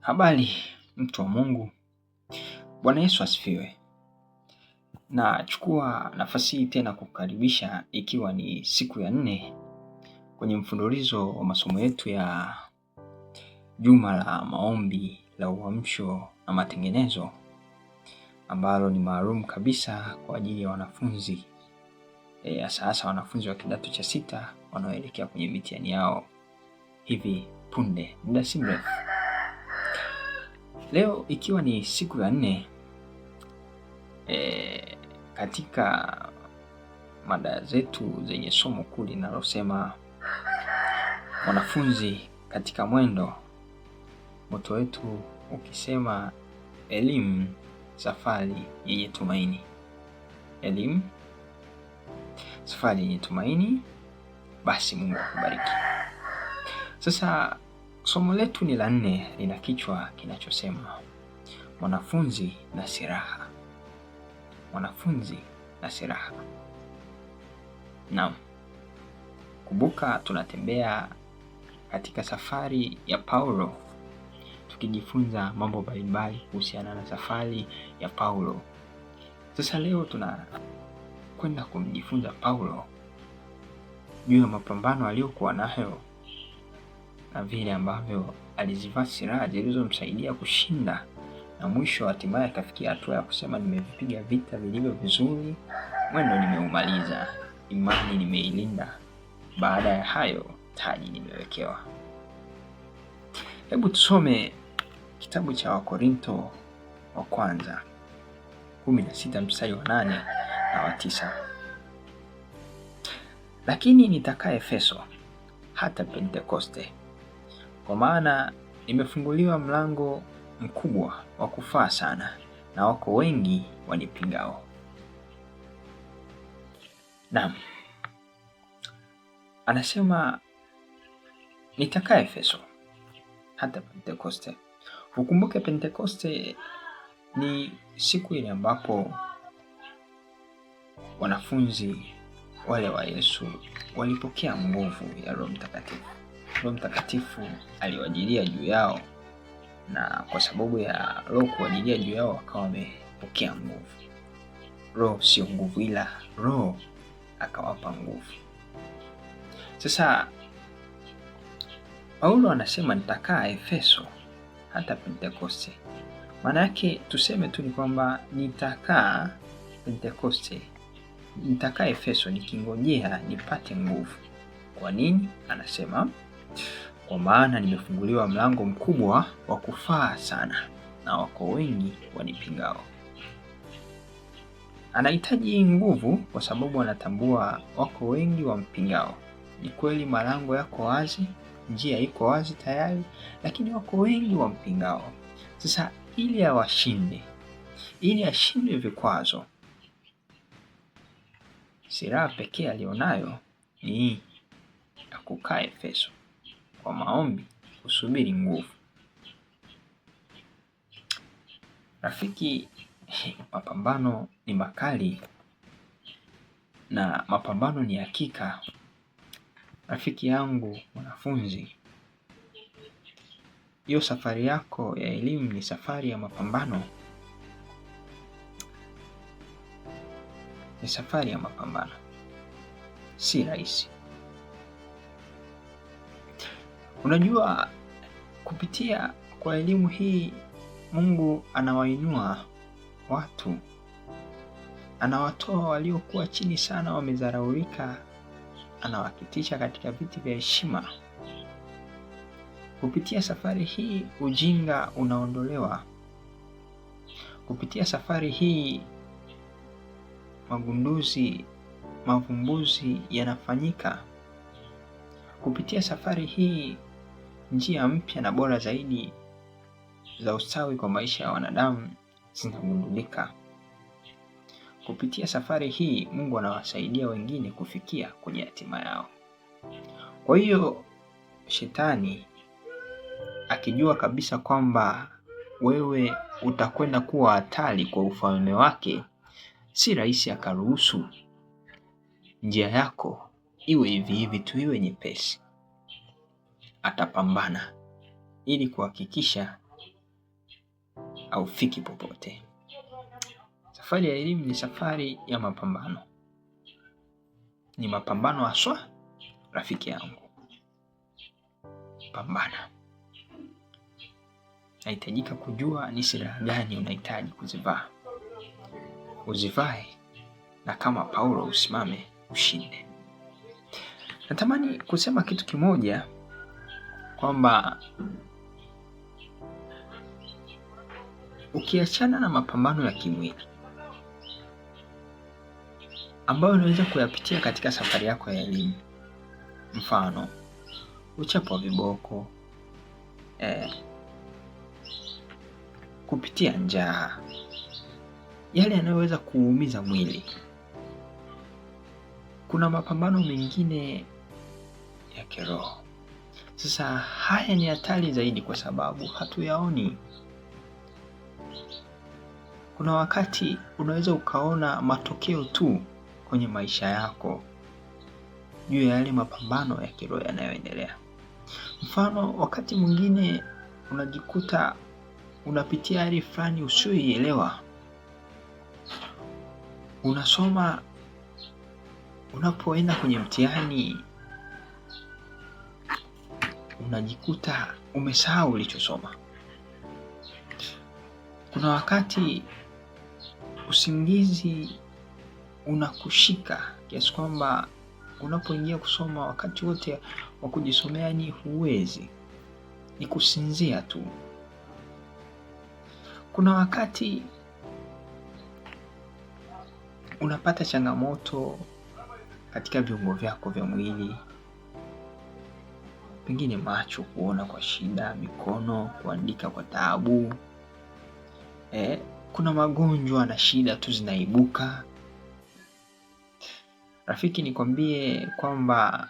Habari mtu wa Mungu, Bwana Yesu asifiwe. Nachukua nafasi hii tena kukaribisha, ikiwa ni siku ya 4 kwenye mfululizo wa masomo yetu ya juma la maombi la uamsho na matengenezo, ambalo ni maalum kabisa kwa ajili ya wanafunzi hasa wanafunzi wa kidato cha 6 wanaoelekea kwenye mitihani yao hivi punde, muda si mrefu. Leo ikiwa ni siku ya 4 katika mada zetu zenye somo kuu linalosema wanafunzi katika mwendo, moto wetu ukisema elimu safari yenye tumaini. Elimu safari yenye tumaini. Basi Mungu akubariki. Sasa somo letu ni la 4, lina kichwa kinachosema mwanafunzi na silaha. Mwanafunzi na silaha. Naam. Kumbuka tunatembea katika safari ya Paulo, tukijifunza mambo mbalimbali kuhusiana na safari ya Paulo. Sasa leo tunakwenda kumjifunza Paulo juu ya mapambano aliyokuwa nayo na vile ambavyo alizivaa silaha zilizomsaidia kushinda, na mwisho hatimaye akafikia hatua ya kusema nimevipiga vita vilivyo vizuri, mwendo nimeumaliza, imani nimeilinda, baada ya hayo taji nimewekewa. Hebu tusome kitabu cha Wakorinto wa kwanza 16 mstari wa 8 na wa 9. Lakini nitakaa Efeso hata Pentekoste, kwa maana nimefunguliwa mlango mkubwa wa kufaa sana, na wako wengi wanipingao. Naam. Anasema nitakaa Efeso hata Pentekoste. Ukumbuke Pentekoste ni siku ile ambapo wanafunzi wale wa Yesu walipokea nguvu ya Roho Mtakatifu. Roho Mtakatifu aliwajilia juu yao, na kwa sababu ya Roho kuwajilia juu yao wakawa wamepokea nguvu. Roho sio nguvu, ila Roho akawapa nguvu. Sasa Paulo anasema nitakaa Efeso hata Pentekoste. Maana yake tuseme tu ni kwamba nitakaa Pentekoste, nitakaa Efeso nikingojea nipate nguvu. Kwa nini? Anasema kwa maana nimefunguliwa mlango mkubwa wa kufaa sana, na wako wengi wanipingao. Anahitaji nguvu kwa sababu anatambua wako wengi wampingao. Ni kweli malango yako wazi, njia iko wazi tayari, lakini wako wengi wampingao. Sasa ili awashinde, ili ashinde vikwazo, silaha pekee alionayo ni ya kukaa Efeso kwa maombi, kusubiri nguvu. Rafiki, mapambano ni makali na mapambano ni hakika. Rafiki yangu mwanafunzi, hiyo safari yako ya elimu ni safari ya mapambano. Ni safari ya mapambano, si rahisi. Unajua, kupitia kwa elimu hii Mungu anawainua watu, anawatoa waliokuwa chini sana, wamedharaulika, anawakitisha katika viti vya heshima. Kupitia safari hii ujinga unaondolewa. Kupitia safari hii mavumbuzi yanafanyika. Kupitia safari hii njia mpya na bora zaidi za ustawi kwa maisha ya wanadamu zinagundulika. Kupitia safari hii Mungu anawasaidia wengine kufikia kwenye hatima yao. Kwa hiyo shetani akijua kabisa kwamba wewe utakwenda kuwa hatari kwa ufalme wake, si rahisi akaruhusu njia yako iwe hivi hivi tu, iwe nyepesi. Atapambana ili kuhakikisha haufiki popote. Safari ya elimu ni safari ya mapambano. Ni mapambano haswa, rafiki yangu. Pambana. Nahitajika kujua ni silaha gani unahitaji kuzivaa. Uzivae na kama Paulo usimame ushinde. Natamani kusema kitu kimoja kwamba ukiachana na mapambano ya kimwili ambayo unaweza kuyapitia katika safari yako ya elimu, mfano uchapo wa viboko, kupitia njaa, yale yanayoweza kuumiza mwili, kuna mapambano mengine ya kiroho. Sasa haya ni hatari zaidi kwa sababu hatuyaoni. Kuna wakati unaweza ukaona matokeo tu kwenye maisha yako juu ya yale mapambano ya kiroho yanayoendelea. Mfano, wakati mwingine unajikuta unapitia hali fulani usioielewa. Unasoma, unapoenda kwenye mtihani unajikuta umesahau ulichosoma. Kuna wakati usingizi unakushika kiasi kwamba unapoingia kusoma wakati wote wa kujisomea ni huwezi, ni kusinzia tu. Kuna wakati unapata changamoto katika viungo vyako vya mwili, pengine macho kuona kwa shida, mikono kuandika kwa taabu. Kuna magonjwa na shida tu zinaibuka. Rafiki, nikwambie kwamba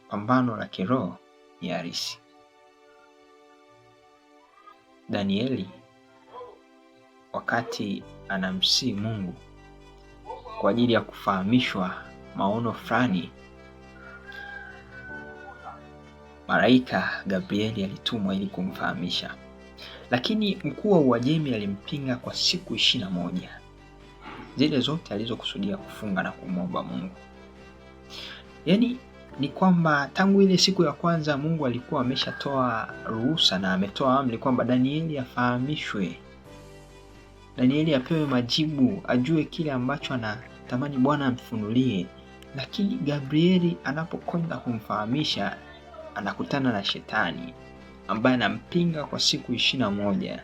pambano la kiroho ni halisi. Danieli wakati anamsihi Mungu kwa ajili ya kufahamishwa maono fulani, malaika Gabrieli alitumwa ili kumfahamisha. Lakini mkuu wa Uajemi alimpinga kwa siku 21. Zile zote alizokusudia kufunga na kumwomba Mungu. Yaani ni kwamba tangu ile siku ya kwanza Mungu alikuwa ameshatoa ruhusa na ametoa amri kwamba Danieli afahamishwe. Danieli apewe majibu, ajue kile ambacho anatamani Bwana amfunulie. Lakini Gabrieli anapokwenda kumfahamisha anakutana na shetani ambaye anampinga kwa siku 21.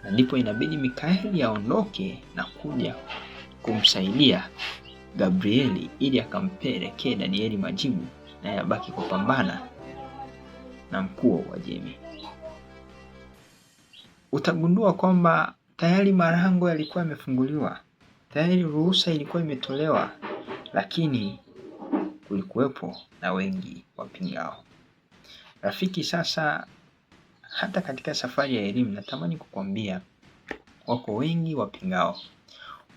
Na ndipo inabidi Mikaeli aondoke na kuja kumsaidia Gabrieli ili akampelekee Danieli majibu na yabaki kupambana na mkuu wa Uajemi. Utagundua kwamba tayari malango yalikuwa yamefunguliwa, tayari ruhusa ilikuwa imetolewa, lakini kulikuwepo na wengi wapingao. Rafiki, sasa hata katika safari ya elimu natamani kukwambia wako wengi wapingao.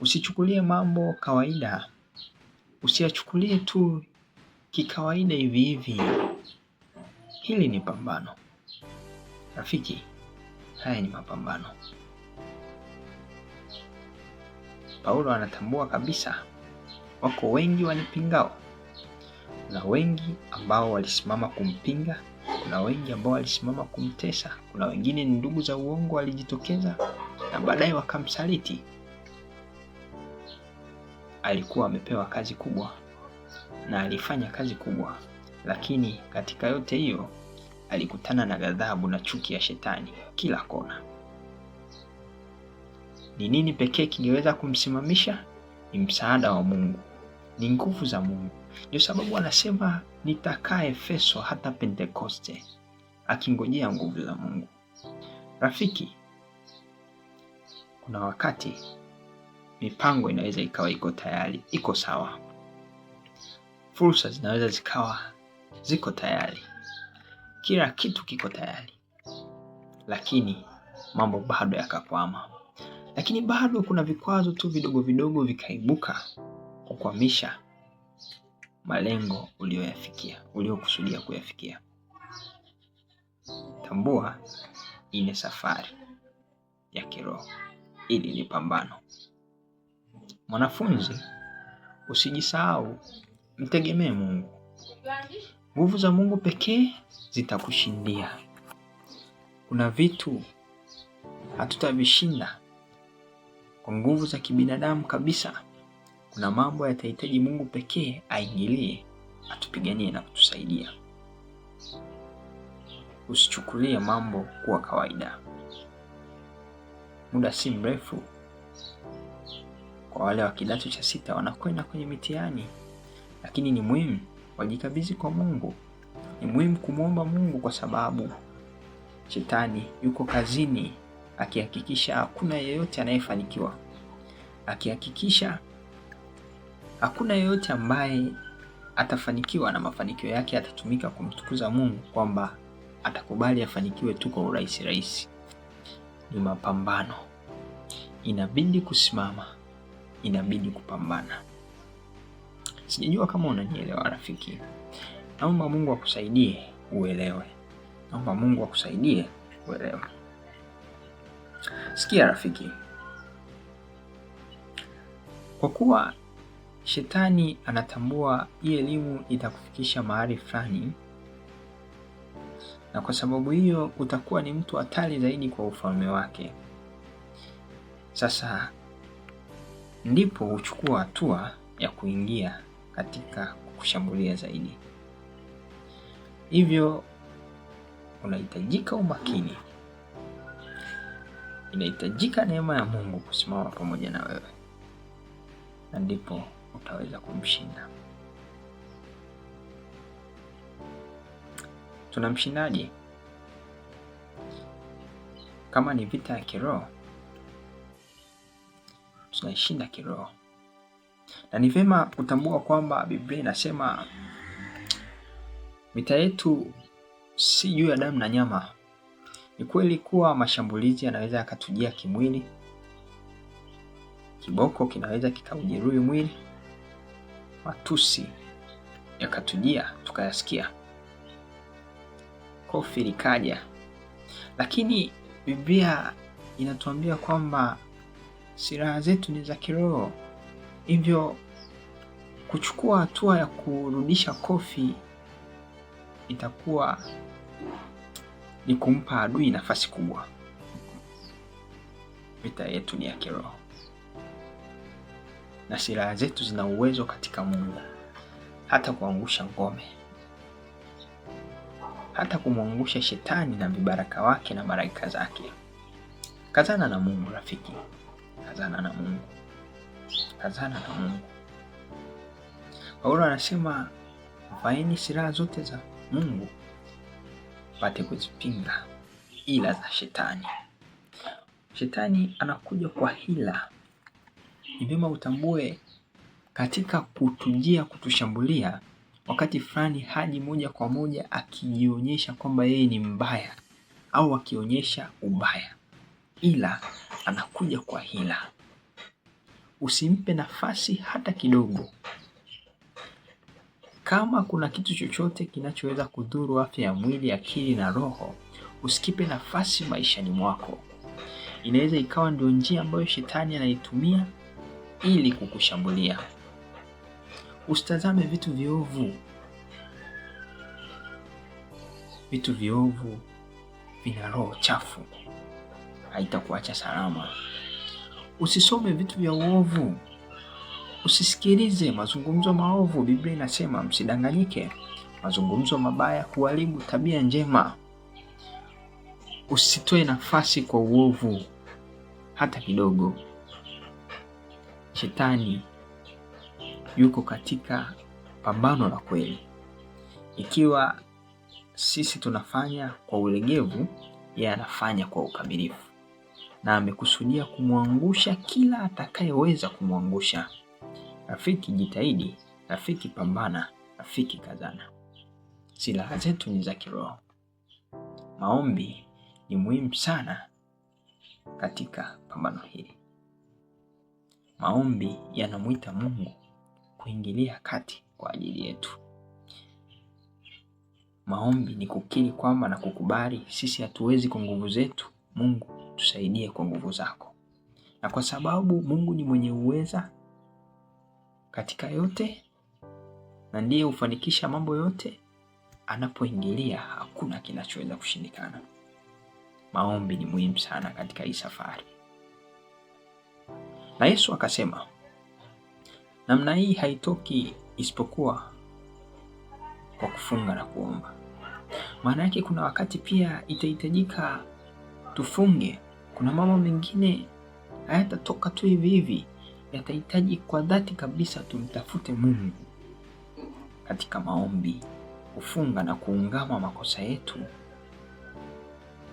Usichukulie mambo kawaida. Usiyachukulie tu kikawaida hivi hivi. Hili ni pambano. Rafiki, haya ni mapambano. Paulo anatambua kabisa wako wengi wanipingao. Kuna wengi ambao walisimama kumpinga, kuna wengi ambao walisimama kumtesa, kuna wengine ni ndugu za uongo walijitokeza na baadaye wakamsaliti. Alikuwa amepewa kazi kubwa na alifanya kazi kubwa, lakini katika yote hiyo alikutana na ghadhabu na chuki ya shetani kila kona. Ni nini pekee kingeweza kumsimamisha? Ni msaada wa Mungu, ni nguvu za Mungu. Ndio sababu anasema nitakaa Efeso hata Pentekoste, akingojea nguvu za Mungu. Rafiki, kuna wakati mipango inaweza ikawa iko tayari, iko sawa. Fursa zinaweza zikawa ziko tayari. Kila kitu kiko tayari. Lakini mambo bado yakakwama. Lakini bado kuna vikwazo tu vidogo vidogo vikaibuka kukwamisha malengo uliokusudia kuyafikia. Tambua ine safari ya kiroho. Ili ni pambano. Mwanafunzi, usijisahau, mtegemee Mungu. Nguvu za Mungu pekee zitakushindia. Kuna vitu hatutavishinda kwa nguvu za kibinadamu kabisa. Kuna mambo yatahitaji Mungu pekee aingilie, atupiganie na kutusaidia. Usichukulie mambo kuwa kawaida. Muda si mrefu, kwa wale wa kidato cha 6 wanakwenda kwenye mitihani, lakini ni muhimu wajikabidhi kwa Mungu. Ni muhimu kumwomba Mungu, kwa sababu Shetani yuko kazini akihakikisha hakuna yeyote anayefanikiwa, akihakikisha hakuna yeyote ambaye atafanikiwa na mafanikio yake yatatumika kumtukuza Mungu, kwamba atakubali afanikiwe tu kwa urahisi. Ni mapambano. Inabidi kusimama, inabidi kupambana. Sijajua kama unanielewa rafiki. Naomba Mungu akusaidie uelewe. Naomba Mungu akusaidie uelewe. Sikia rafiki. Kwa kuwa Shetani anatambua hii elimu itakufikisha mahali fulani, na kwa sababu hiyo utakuwa ni mtu hatari zaidi kwa ufalme wake. Sasa ndipo uchukua hatua ya kuingia katika kukushambulia zaidi. Hivyo unahitajika umakini. Inahitajika neema ya Mungu kusimama pamoja na wewe, na ndipo utaweza kumshinda. Tunamshindaje? Kama ni vita ya kiroho, tunaishinda kiroho. Na ni vyema kutambua kwamba Biblia inasema vita yetu si juu ya damu na nyama. Ni kweli kuwa mashambulizi yanaweza yakatujia kimwili. Kiboko kinaweza kikaujeruhi mwili. Matusi yakatujia tukayasikia. Kofi likaja. Lakini Biblia inatuambia kwamba silaha zetu ni za kiroho. Hivyo kuchukua hatua ya kurudisha kofi itakuwa ni kumpa adui nafasi kubwa. Vita yetu ni ya kiroho, na silaha zetu zina uwezo katika Mungu, hata kuangusha ngome, hata kumwangusha Shetani na vibaraka wake na malaika zake. Kazana na Mungu rafiki. Kazana na Mungu. Kazana na Mungu. Paulo anasema vaeni silaha zote za Mungu pate kuzipinga ila za Shetani. Shetani anakuja kwa hila. Ni vyema utambue, katika kutujia kutushambulia, wakati fulani haji moja kwa moja akijionyesha kwamba yeye ni mbaya au akionyesha ubaya, ila anakuja kwa hila. Usimpe nafasi hata kidogo. Kama kuna kitu chochote kinachoweza kudhuru afya ya mwili, akili na roho, usikipe nafasi maishani mwako. Inaweza ikawa ndio njia ambayo Shetani anaitumia ili kukushambulia. Usitazame vitu viovu. Vitu viovu vina roho chafu, haitakuacha salama. Usisome vitu vya uovu. Usisikilize mazungumzo maovu. Biblia inasema msidanganyike, mazungumzo mabaya huharibu tabia njema. Usitoe nafasi kwa uovu hata kidogo. Shetani yuko katika pambano la kweli. Ikiwa sisi tunafanya kwa ulegevu, yeye anafanya kwa ukamilifu, na amekusudia kumwangusha kila atakayeweza kumwangusha. Rafiki jitahidi, rafiki pambana, rafiki kazana. Silaha zetu ni za kiroho. Maombi ni muhimu sana katika pambano hili. Maombi yanamuita Mungu kuingilia kati kwa ajili yetu. Maombi ni kukiri kwamba na kukubali sisi hatuwezi kwa nguvu zetu. Mungu, tusaidie kwa nguvu zako. Na kwa sababu Mungu ni mwenye uweza katika yote na ndiye hufanikisha mambo yote, anapoingilia hakuna kinachoweza kushindikana. Maombi ni muhimu sana katika hii safari. Na Yesu akasema, namna hii haitoki isipokuwa kwa kufunga na kuomba. Maana yake kuna wakati pia itahitajika tufunge. Kuna mambo mengine hayatatoka tu hivi hivi, yatahitaji kwa dhati kabisa tumtafute Mungu katika maombi, kufunga na kuungama makosa yetu.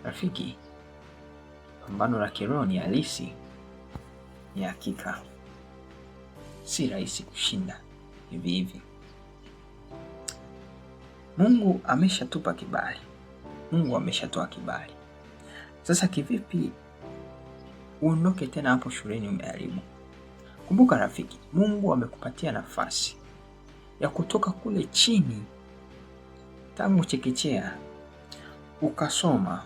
Rafiki, pambano la kiroho ni halisi, ni hakika, si rahisi kushinda hivi hivi. Mungu ameshatupa kibali. Mungu ameshatoa kibali. Sasa kivipi uondoke tena hapo shuleni umeharibu? Kumbuka rafiki, Mungu amekupatia nafasi ya kutoka kule chini tangu chekechea, ukasoma,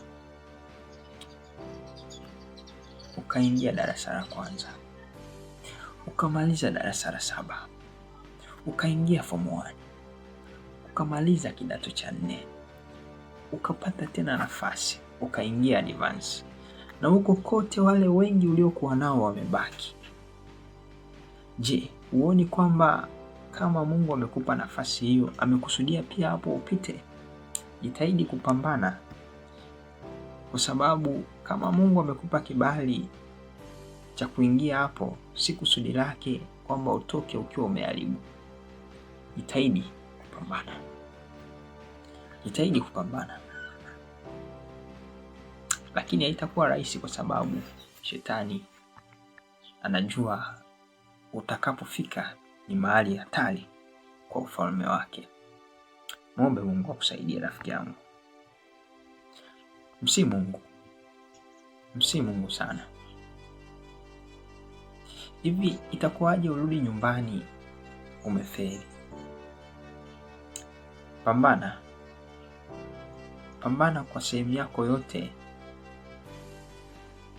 ukaingia darasa la kwanza, ukamaliza darasa la 7, ukaingia form 1, ukamaliza kidato cha 4, ukapata tena nafasi, ukaingia advance. Na huko kote wale wengi uliokuwa nao wamebaki. Je, huoni kwamba kama Mungu amekupa nafasi hiyo, amekusudia pia hapo upite? Jitahidi kupambana, kwa sababu kama Mungu amekupa kibali cha kuingia hapo, si kusudi lake kwamba utoke ukiwa umeharibu. Jitahidi kupambana. Jitahidi kupambana. Lakini haitakuwa rahisi, kwa sababu shetani anajua utakapofika ni mahali hatari kwa ufalme wake. Muombe Mungu akusaidie rafiki yangu. Msi Mungu sana. Hivi itakuwaje urudi nyumbani umefeli? Pambana. Pambana kwa sehemu yako yote.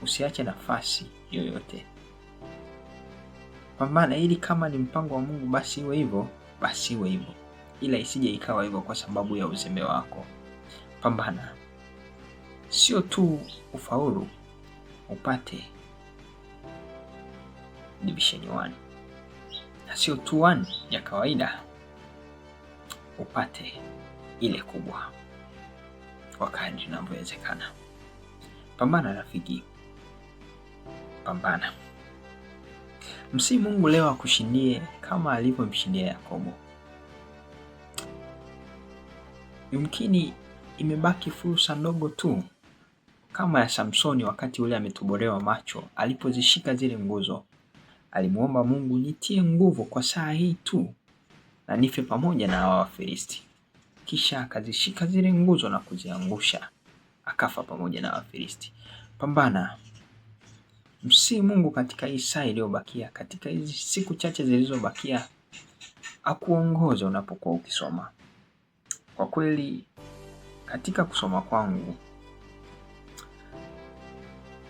Usiache nafasi yoyote. Pambana ili kama ni mpango wa Mungu basi iwe hivyo, basi iwe hivyo. Ila isije ikawa hivyo kwa sababu ya uzembe wako. Pambana. Sio tu ufaulu upate division 1. Na sio tu 1 ya kawaida, upate ile kubwa kwa kadri inavyowezekana. Pambana rafiki. Pambana. Msi Mungu leo akushindie kama alivyomshindia Yakobo. Yumkini imebaki fursa ndogo tu, kama ya Samsoni wakati ule ametobolewa macho. Alipozishika zile nguzo, alimuomba Mungu, nitie nguvu kwa saa hii tu na nife pamoja na hawa Wafilisti. Kisha akazishika zile nguzo na kuziangusha, akafa pamoja na Wafilisti. Pambana. Msi Mungu katika hii saa iliyobakia, katika hizi siku chache zilizobakia, akuongoze unapokuwa ukisoma. Kwa kweli katika kusoma kwangu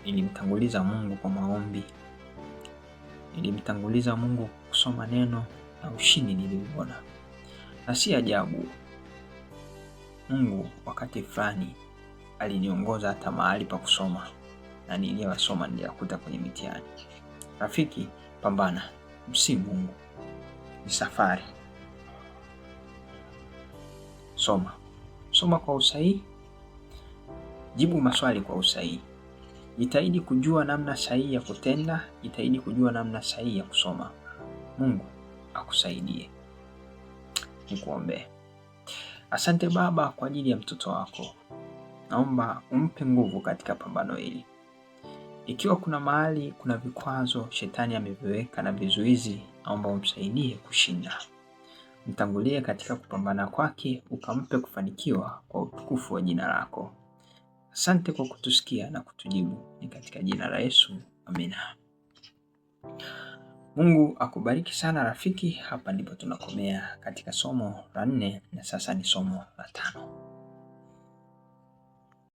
nilimtanguliza Mungu kwa maombi. Nilimtanguliza Mungu kusoma neno, na ushindi niliuona. Na si ajabu Mungu wakati fulani aliniongoza hata mahali pa kusoma, na niliyosoma niliyakuta kwenye mitihani. Rafiki, pambana. Msi Mungu. Ni safari. Soma. Soma kwa usahihi. Jibu maswali kwa usahihi. Jitahidi kujua namna sahihi ya kutenda. Jitahidi kujua namna sahihi ya kusoma. Mungu akusaidie. Nikuombee. Asante Baba kwa ajili ya mtoto wako. Naomba umpe nguvu katika pambano hili. Ikiwa kuna mahali kuna vikwazo shetani ameviweka na vizuizi, naomba umsaidie kushinda. Mtangulie katika kupambana kwake, ukampe kufanikiwa kwa utukufu wa jina lako. Asante kwa kutusikia na kutujibu. Ni katika jina la Yesu. Amina. Mungu akubariki sana rafiki. Hapa ndipo tunakomea katika somo la 4 na sasa ni somo la 5.